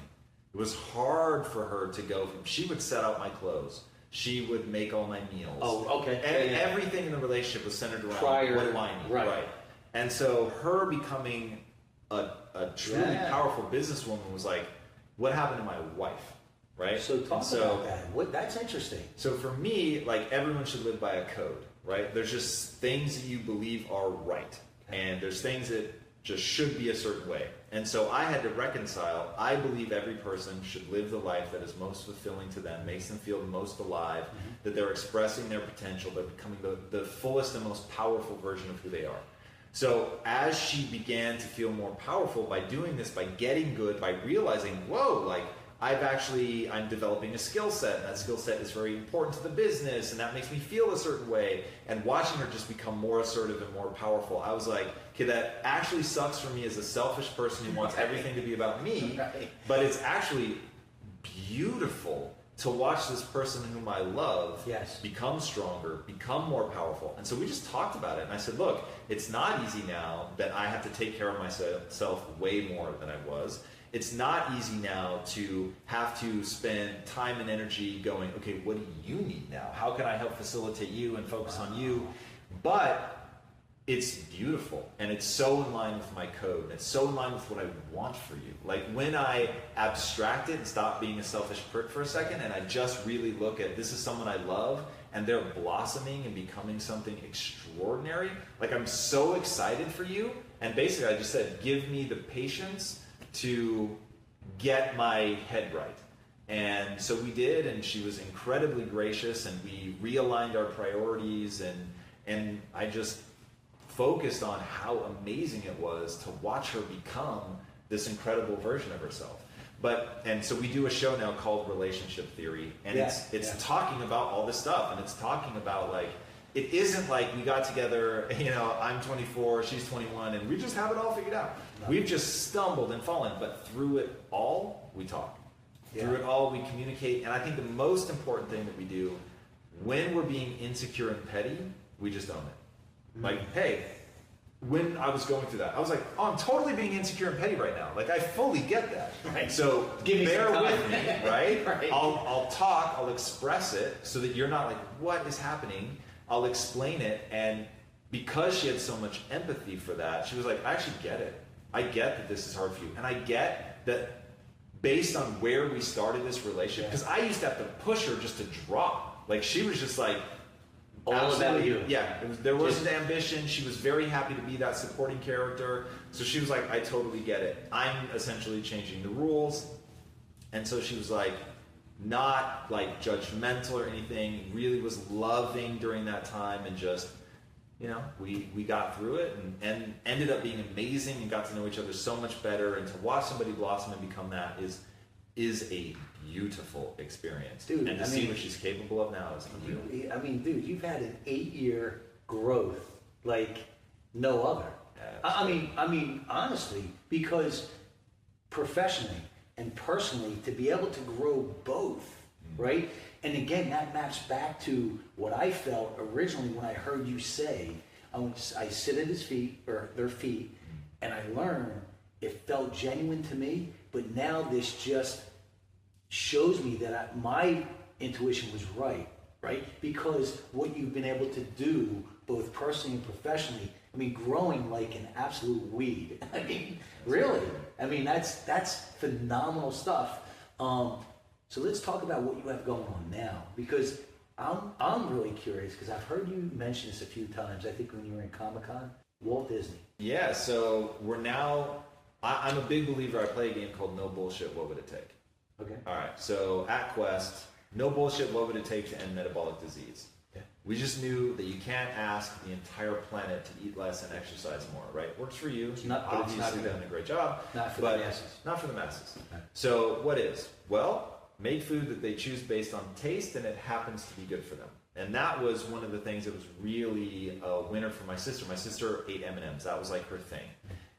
It was hard for her to go from, she would set out my clothes. She would make all my meals. Oh, okay. And everything in the relationship was centered around what do I need? Right. And so her becoming a truly powerful businesswoman was what happened to my wife? Right? So talk about that. That's interesting. So for me, everyone should live by a code, right? There's just things that you believe are right. And there's things that just should be a certain way. And so I had to reconcile, I believe every person should live the life that is most fulfilling to them, makes them feel the most alive, that they're expressing their potential, they're becoming the fullest and most powerful version of who they are. So as she began to feel more powerful by doing this, by getting good, by realizing, whoa, like I'm developing a skill set, and that skill set is very important to the business, and that makes me feel a certain way, and watching her just become more assertive and more powerful, I was like, okay, that actually sucks for me as a selfish person who wants everything to be about me, but it's actually beautiful to watch this person whom I love become stronger, become more powerful. And so we just talked about it, and I said, look, it's not easy now that I have to take care of myself way more than I was. It's not easy now to have to spend time and energy going, okay, what do you need now? How can I help facilitate you and focus on you? But it's beautiful, and it's so in line with my code, and it's so in line with what I want for you. Like when I abstract it and stop being a selfish prick for a second, and I just really look at this is someone I love, and they're blossoming and becoming something extraordinary. Like I'm so excited for you, and basically I just said, give me the patience to get my head right. And so we did, and she was incredibly gracious, and we realigned our priorities, and I just focused on how amazing it was to watch her become this incredible version of herself. And so we do a show now called Relationship Theory, and it's talking about all this stuff, and it's talking about like, it isn't like we got together, I'm 24, she's 21, and we just have it all figured out. No. We've just stumbled and fallen, but through it all, we talk. Yeah. Through it all, we communicate, and I think the most important thing that we do, when we're being insecure and petty, we just own it. Mm-hmm. Like, hey, when I was going through that, I was like, oh, I'm totally being insecure and petty right now. Like, I fully get that. Right. So bear with me, right? Right. I'll talk, I'll express it so that you're not like, what is happening? I'll explain it, and because she had so much empathy for that, she was like, I actually get it. I get that this is hard for you. And I get that based on where we started this relationship, because I used to have to push her just to drop. Like, she was just like, all about you. Yeah, there wasn't ambition. She was very happy to be that supporting character. So she was like, I totally get it. I'm essentially changing the rules. And so she was like, not like judgmental or anything, really was loving during that time, and just, we got through it and ended up being amazing and got to know each other so much better. And to watch somebody blossom and become that is a beautiful experience. Dude, and to see what she's capable of now is unreal. Dude, you've had an 8-year growth like no other. Yeah, honestly, because professionally and personally, to be able to grow both, right? And again, that maps back to what I felt originally when I heard you say, I sit at his feet, or their feet, and I learn. It felt genuine to me, but now this just shows me that my intuition was right? Because what you've been able to do, both personally and professionally, growing like an absolute weed. Really. That's phenomenal stuff. So let's talk about what you have going on now, because I'm really curious, because I've heard you mention this a few times. I think when you were in Comic-Con, Walt Disney. Yeah. So we're now. I'm a big believer. I play a game called No Bullshit, What Would It Take? Okay. All right. So at Quest, no bullshit, what would it take to end metabolic disease? We just knew that you can't ask the entire planet to eat less and exercise more, right? Works for you. You've obviously done a great job. Not for the masses. Not for the masses. Okay. So what is? Well, make food that they choose based on taste, and it happens to be good for them. And that was one of the things that was really a winner for my sister. My sister ate M&Ms. That was like her thing.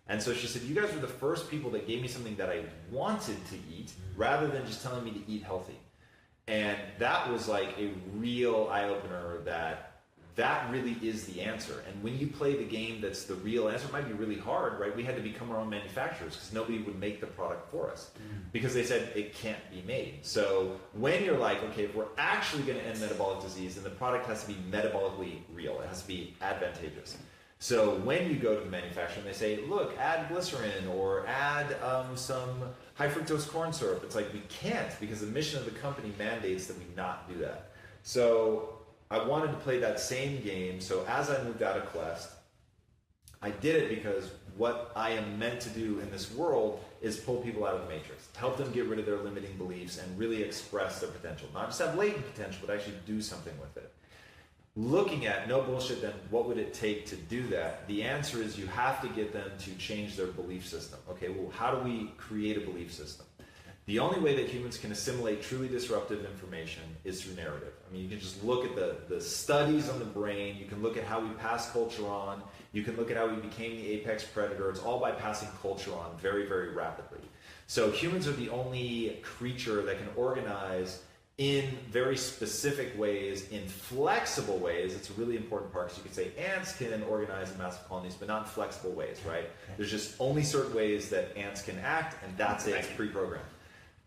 And so she said, you guys were the first people that gave me something that I wanted to eat rather than just telling me to eat healthy. And that was like a real eye-opener that really is the answer. And when you play the game that's the real answer, it might be really hard, right? We had to become our own manufacturers because nobody would make the product for us because they said it can't be made. So when you're like, okay, if we're actually going to end metabolic disease, then the product has to be metabolically real. It has to be advantageous. So when you go to the manufacturer and they say, look, add glycerin or add some high fructose corn syrup, it's like we can't, because the mission of the company mandates that we not do that. So I wanted to play that same game. So as I moved out of Quest, I did it because what I am meant to do in this world is pull people out of the matrix, help them get rid of their limiting beliefs and really express their potential. Not just have latent potential, but actually do something with it. Looking at, no bullshit, then what would it take to do that? The answer is you have to get them to change their belief system. Okay, well, how do we create a belief system? The only way that humans can assimilate truly disruptive information is through narrative. I mean, you can just look at the studies on the brain. You can look at how we pass culture on. You can look at how we became the apex predator. It's all by passing culture on very, very rapidly. So humans are the only creature that can organize in very specific ways, in flexible ways. It's a really important part, because you could say ants can organize in massive colonies, but not in flexible ways, right? There's just only certain ways that ants can act, and that's it, it's pre-programmed.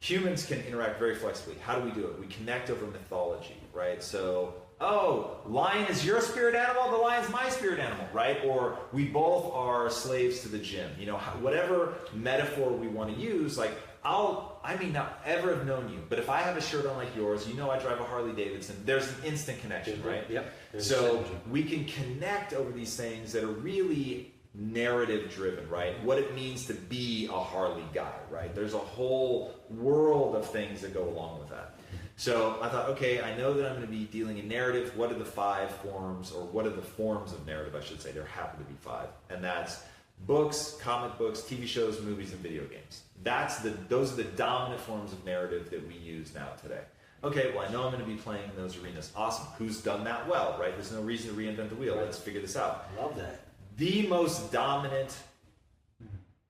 Humans can interact very flexibly. How do we do it? We connect over mythology, right? So, oh, lion is your spirit animal, the lion's my spirit animal, right? Or we both are slaves to the gym. You know, whatever metaphor we want to use, like, I may not ever have known you, but if I have a shirt on like yours, you know I drive a Harley Davidson, there's an instant connection, right? Yep. So we can connect over these things that are really narrative driven, right? What it means to be a Harley guy, right? There's a whole world of things that go along with that. So I thought, okay, I know that I'm going to be dealing in narrative. What are the 5 forms, or what are the forms of narrative, I should say? There happen to be 5. And that's books, comic books, TV shows, movies, and video games. Those are the dominant forms of narrative that we use now today. Okay, well, I know I'm going to be playing in those arenas. Awesome. Who's done that well, right? There's no reason to reinvent the wheel. Let's figure this out. Love that. The most dominant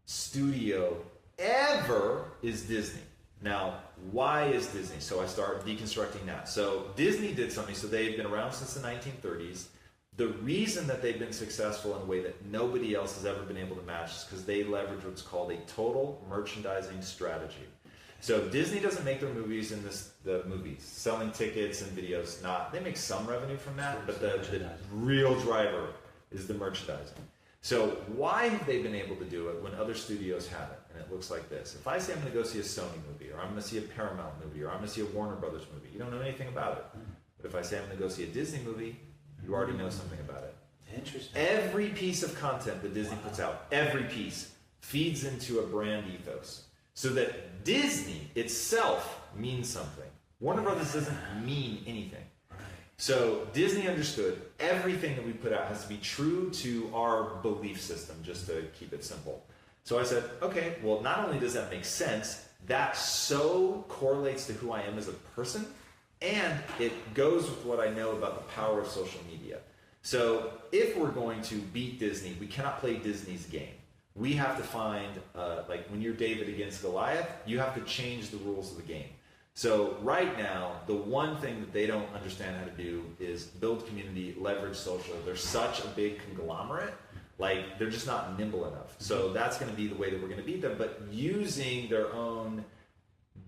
studio ever is Disney. Now, why is Disney? So I start deconstructing that. So Disney did something. So they've been around since the 1930s. The reason that they've been successful in a way that nobody else has ever been able to match is because they leverage what's called a total merchandising strategy. So Disney doesn't make their movies in the movies, selling tickets and videos. They make some revenue from that, but the real driver is the merchandising. So why have they been able to do it when other studios haven't? And it looks like this. If I say I'm going to go see a Sony movie, or I'm going to see a Paramount movie, or I'm going to see a Warner Brothers movie, you don't know anything about it. But if I say I'm going to go see a Disney movie, you already know something about it. Interesting. Every piece of content that Disney puts out, every piece, feeds into a brand ethos. So that Disney itself means something. Warner Brothers doesn't mean anything. So Disney understood everything that we put out has to be true to our belief system, just to keep it simple. So I said, okay, well, not only does that make sense, that so correlates to who I am as a person, and it goes with what I know about the power of social media. So if we're going to beat Disney, we cannot play Disney's game. We have to find, like when you're David against Goliath, you have to change the rules of the game. So right now, the one thing that they don't understand how to do is build community, leverage social. They're such a big conglomerate, like they're just not nimble enough. So that's going to be the way that we're going to beat them, but using their own,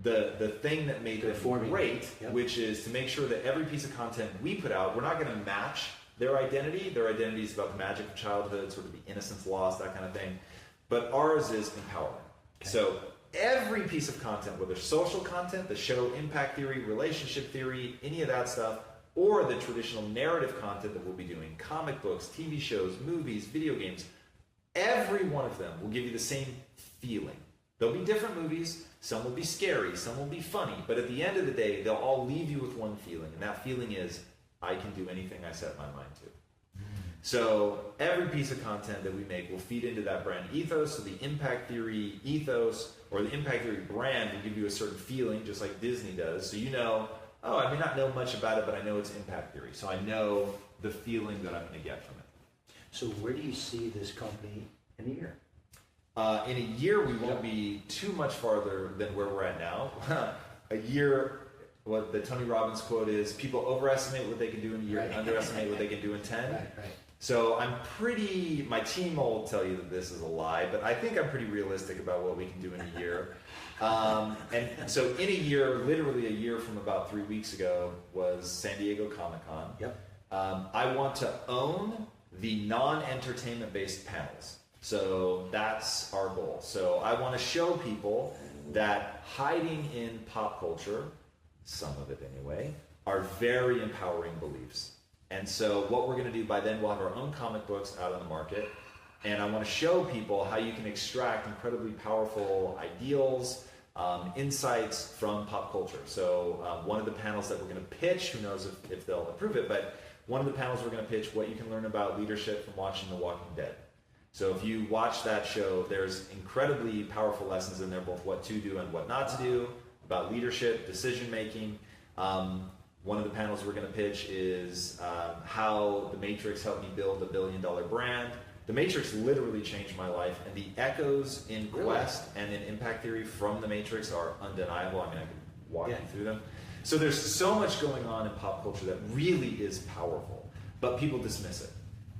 the thing that made them great, which is to make sure that every piece of content we put out, we're not going to match their identity. Their identity is about the magic of childhood, sort of the innocence lost, that kind of thing. But ours is empowerment. Okay. So every piece of content, whether social content, the show impact theory, relationship theory, any of that stuff, or the traditional narrative content that we'll be doing, comic books, TV shows, movies, video games, every one of them will give you the same feeling. There'll be different movies, some will be scary, some will be funny, but at the end of the day, they'll all leave you with one feeling, and that feeling is, I can do anything I set my mind to. So every piece of content that we make will feed into that brand ethos. So the impact theory ethos or the impact theory brand will give you a certain feeling, just like Disney does. So you know, oh, I may not know much about it, but I know it's impact theory. So I know the feeling that I'm going to get from it. So where do you see this company in a year? In a year, we won't be too much farther than where we're at now. A year, what the Tony Robbins quote is, people overestimate what they can do in a year and underestimate what they can do in 10. Right. So my team will tell you that this is a lie, but I think I'm pretty realistic about what we can do in a year. And so in a year, literally a year from about 3 weeks ago, was San Diego Comic-Con. Yep. I want to own the non-entertainment based panels. So that's our goal. So I want to show people that hiding in pop culture, some of it anyway, are very empowering beliefs. And so what we're going to do by then, we'll have our own comic books out on the market. And I want to show people how you can extract incredibly powerful ideals, insights from pop culture. So one of the panels that we're going to pitch, who knows if they'll approve it, but one of the panels we're going to pitch what you can learn about leadership from watching The Walking Dead. So if you watch that show, there's incredibly powerful lessons in there, both what to do and what not to do, about leadership, decision making. One of the panels we're going to pitch is how The Matrix helped me build a $1 billion brand. The Matrix literally changed my life, and the echoes in Quest and in Impact Theory from The Matrix are undeniable. I mean, I could walk you through them. So there's so much going on in pop culture that really is powerful, but people dismiss it.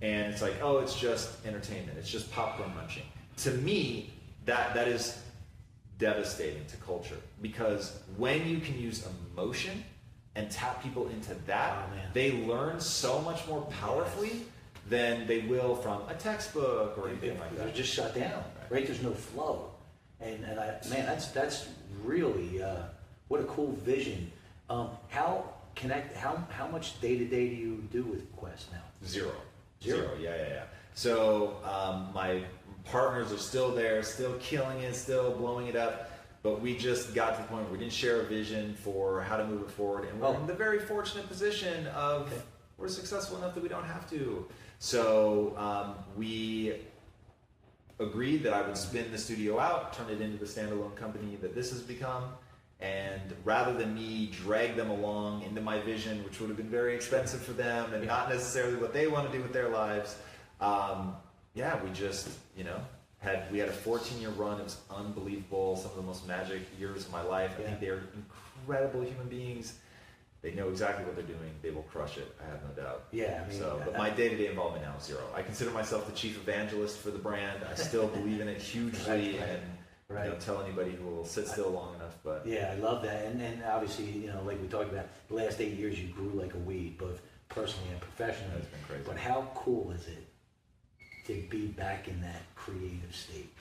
And it's like, oh, it's just entertainment. It's just popcorn munching. To me, that is devastating to culture, because when you can use emotion and tap people into that, they learn so much more powerfully than they will from a textbook or anything like that. They're just shut down, right? There's no flow. And that's really, what a cool vision. How much day-to-day do you do with Quest now? Zero. Yeah. So my partners are still there, still killing it, still blowing it up. But we just got to the point where we didn't share a vision for how to move it forward. And we're in the very fortunate position of we're successful enough that we don't have to. So we agreed that I would spin the studio out, turn it into the standalone company that this has become. And rather than me drag them along into my vision, which would have been very expensive for them and not necessarily what they want to do with their lives, we just, we had a 14-year run. It was unbelievable. Some of the most magic years of my life. I think they're incredible human beings. They know exactly what they're doing. They will crush it. I have no doubt. Yeah, but my day-to-day involvement now is zero. I consider myself the chief evangelist for the brand. I still believe in it hugely, and don't tell anybody who will sit still long enough. But yeah, I love that. And obviously, like we talked about, the last 8 years you grew like a weed, both personally and professionally. That's been crazy. But how cool is it to be back in that creative state?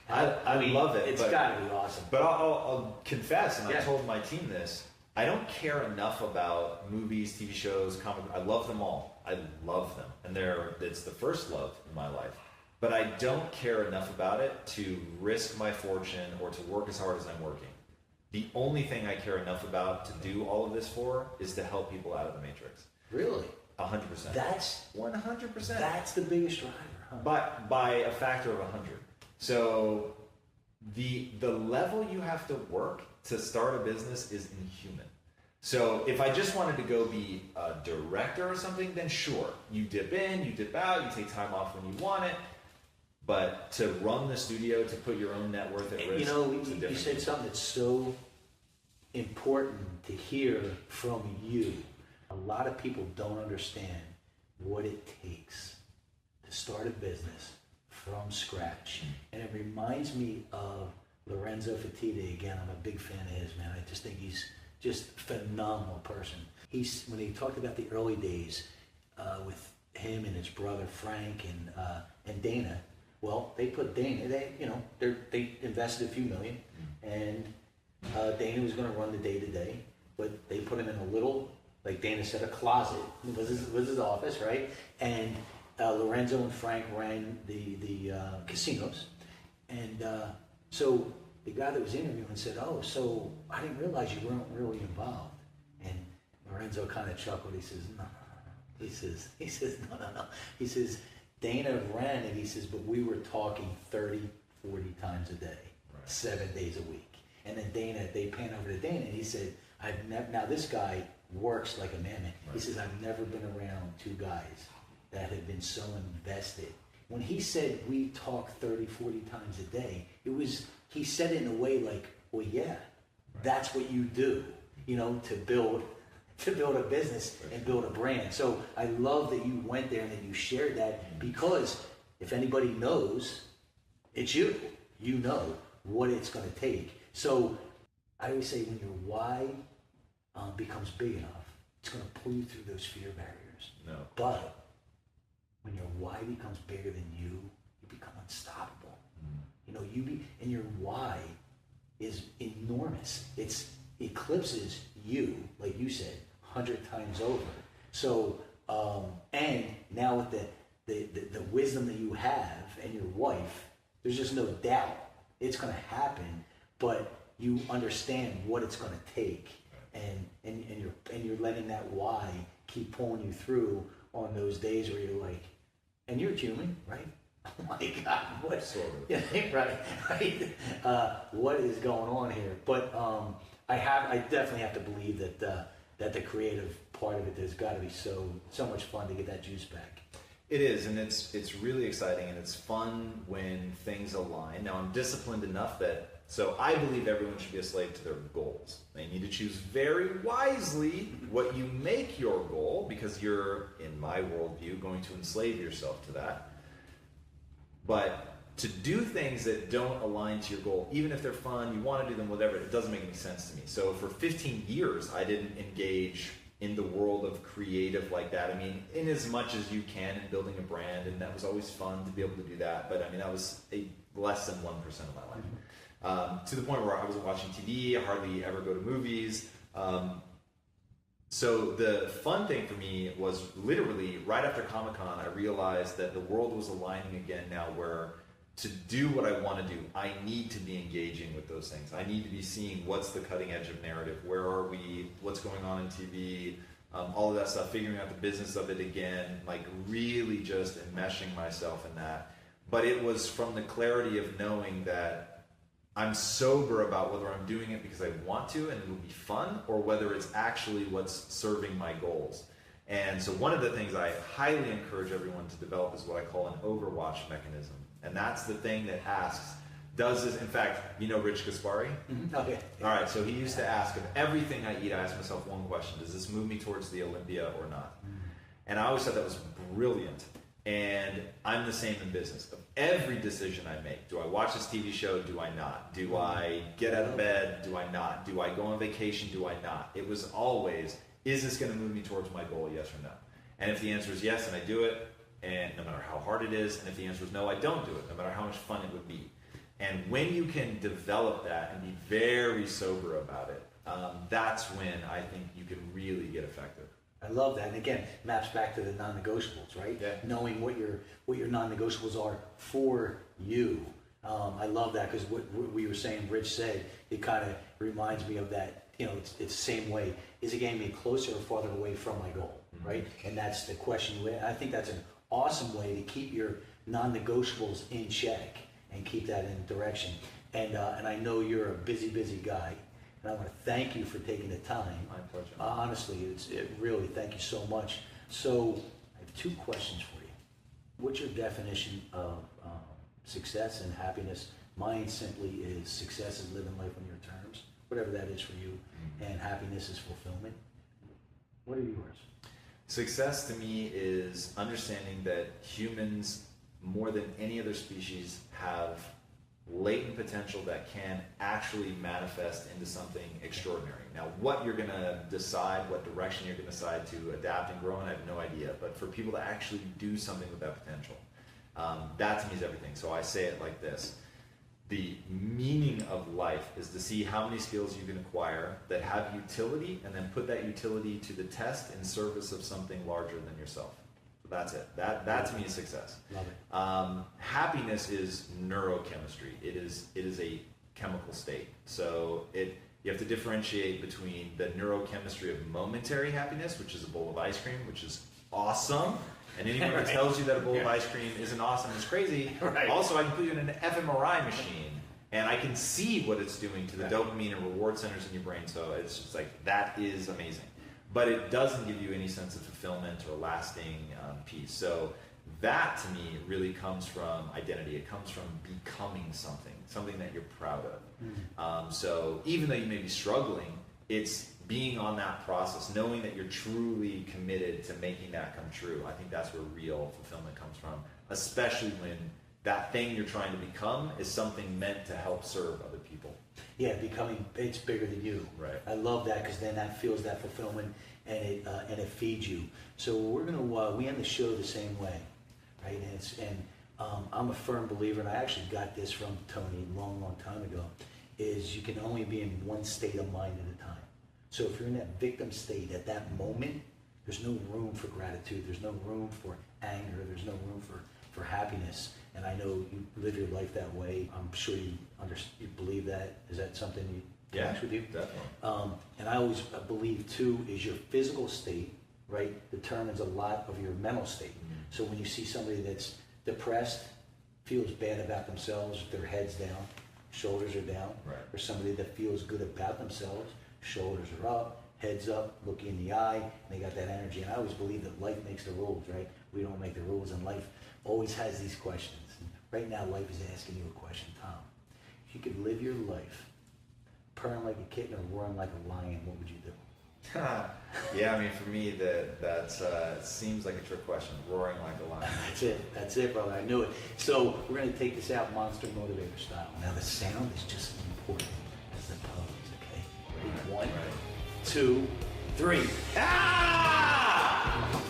I love it. It's got to be awesome. But I'll confess, and I told my team this, I don't care enough about movies, TV shows, comic. I love them all. I love them. And it's the first love in my life. But I don't care enough about it to risk my fortune or to work as hard as I'm working. The only thing I care enough about to do all of this for is to help people out of the Matrix. Really? 100%. That's 100%. That's the biggest driver, huh? But by a factor of 100. So the level you have to work to start a business is inhuman. So if I just wanted to go be a director or something, then sure. You dip in, you dip out, you take time off when you want it. But to run the studio, to put your own net worth at risk, you said something that's so important to hear from you. A lot of people don't understand what it takes to start a business from scratch. And it reminds me of Lorenzo Fertitta again. I'm a big fan of his, man. I just think he's just a phenomenal person. When he talked about the early days with him and his brother Frank and Dana. Well, they put Dana. They invested a few million, and Dana was going to run the day-to-day, but they put him in a little, like Dana said, a closet. It was his office, right? And Lorenzo and Frank ran the casinos, and so the guy that was interviewing said, "Oh, so I didn't realize you weren't really involved." And Lorenzo kind of chuckled. He says, "No." He says, "No." He says, Dana ran it, he says, but we were talking 30, 40 times a day, 7 days a week. And then they pan over to Dana, and he said, now this guy works like a mammoth. He says, I've never been around two guys that have been so invested. When he said we talk 30, 40 times a day, he said it in a way like, well, yeah, that's what you do, to build a business and build a brand. So I love that you went there and that you shared that, because if anybody knows, it's you. You know what it's going to take. So I always say when your why becomes big enough, it's going to pull you through those fear barriers. No. But when your why becomes bigger than you become unstoppable. And your why is enormous. It eclipses you, like you said, 100 times over. So, and now with the wisdom that you have and your wife, there's just no doubt it's going to happen, but you understand what it's going to take, and you're letting that why keep pulling you through on those days where you're like, and you're human, right? Oh my God, what? Sort of. Yeah, right. What is going on here? But I definitely have to believe that the creative part of it, there's got to be so much fun to get that juice back. It is, and it's really exciting, and it's fun when things align. Now, I'm disciplined enough so I believe everyone should be a slave to their goals. They need to choose very wisely what you make your goal, because you're, in my worldview, going to enslave yourself to that. But to do things that don't align to your goal, even if they're fun, you want to do them, whatever, it doesn't make any sense to me. So for 15 years, I didn't engage in the world of creative like that. I mean, in as much as you can in building a brand, and that was always fun to be able to do that. But I mean, that was less than 1% of my life. To the point where I wasn't watching TV, I hardly ever go to movies. So the fun thing for me was literally right after Comic-Con, I realized that the world was aligning again now, where to do what I want to do, I need to be engaging with those things. I need to be seeing what's the cutting edge of narrative, where are we, what's going on in TV, all of that stuff, figuring out the business of it again, like really just enmeshing myself in that. But it was from the clarity of knowing that I'm sober about whether I'm doing it because I want to and it'll be fun, or whether it's actually what's serving my goals. And so one of the things I highly encourage everyone to develop is what I call an Overwatch mechanism. And that's the thing that asks, does this, in fact, you know Rich Gaspari? Mm-hmm. Okay. All right, so he used to ask, of everything I eat, I ask myself one question: does this move me towards the Olympia or not? And I always thought that was brilliant. And I'm the same in business. Of every decision I make, do I watch this TV show? Do I not? Do I get out of bed? Do I not? Do I go on vacation? Do I not? It was always, is this going to move me towards my goal, yes or no? And if the answer is yes, and I do it, and no matter how hard it is, and if the answer is no, I don't do it, no matter how much fun it would be. And when you can develop that and be very sober about it, that's when I think you can really get effective. I love that, and again, maps back to the non-negotiables, right? Yeah. Knowing what your non-negotiables are for you. I love that, because what we were saying, Rich said, it kind of reminds me of that. You know, it's the same way. Is it getting me closer or farther away from my goal, right? And that's the question. I think that's an awesome way to keep your non-negotiables in check and keep that in direction. And I know you're a busy guy. And I want to thank you for taking the time. My pleasure. Honestly, really, thank you so much. So I have two questions for you. What's your definition of success and happiness? Mine simply is success is living life on your terms, whatever that is for you, and happiness is fulfillment. What are yours? Success to me is understanding that humans, more than any other species, have latent potential that can actually manifest into something extraordinary. Now, what you're going to decide, what direction you're going to decide to adapt and grow in, I have no idea. But for people to actually do something with that potential, that to me is everything. So I say it like this: the meaning of life is to see how many skills you can acquire that have utility, and then put that utility to the test in service of something larger than yourself. That's it. That to me is success. Love it. Happiness is neurochemistry. It is a chemical state. So you have to differentiate between the neurochemistry of momentary happiness, which is a bowl of ice cream, which is awesome. And anyone who tells you that a bowl of ice cream isn't awesome is crazy. Right. Also, I can put you in an fMRI machine, and I can see what it's doing to the dopamine and reward centers in your brain. So it's just like, that is amazing. But it doesn't give you any sense of fulfillment or lasting peace. So that to me really comes from identity. It comes from becoming something that you're proud of. So even though you may be struggling, it's being on that process, knowing that you're truly committed to making that come true. I think that's where real fulfillment comes from, especially when that thing you're trying to become is something meant to help serve other people. Yeah, it's bigger than you. Right. I love that, because then that feels that fulfillment, and it feeds you. So we're gonna we end the show the same way, right? And I'm a firm believer, and I actually got this from Tony a long time ago, is you can only be in one state of mind at a time. So if you're in that victim state at that moment, there's no room for gratitude, there's no room for anger, there's no room for happiness. And I know you live your life that way. I'm sure you believe that. Is that something you connects with you? Definitely. And I always believe too is your physical state, right, determines a lot of your mental state. Mm-hmm. So when you see somebody that's depressed, feels bad about themselves, their head's down, shoulders are down, Right. or somebody that feels good about themselves, shoulders are up, heads up, look you in the eye, and they got that energy. And I always believe that life makes the rules, right? We don't make the rules, and life always has these questions. And right now, life is asking you a question, Tom. If you could live your life purring like a kitten or roaring like a lion, what would you do? Yeah, I mean, for me, that seems like a trick question. Roaring like a lion. That's it, brother. I knew it. So we're going to take this out Monster Motivator style. Now the sound is just as important as the pose, okay? Ready? One, Right. 2, 3. Ah!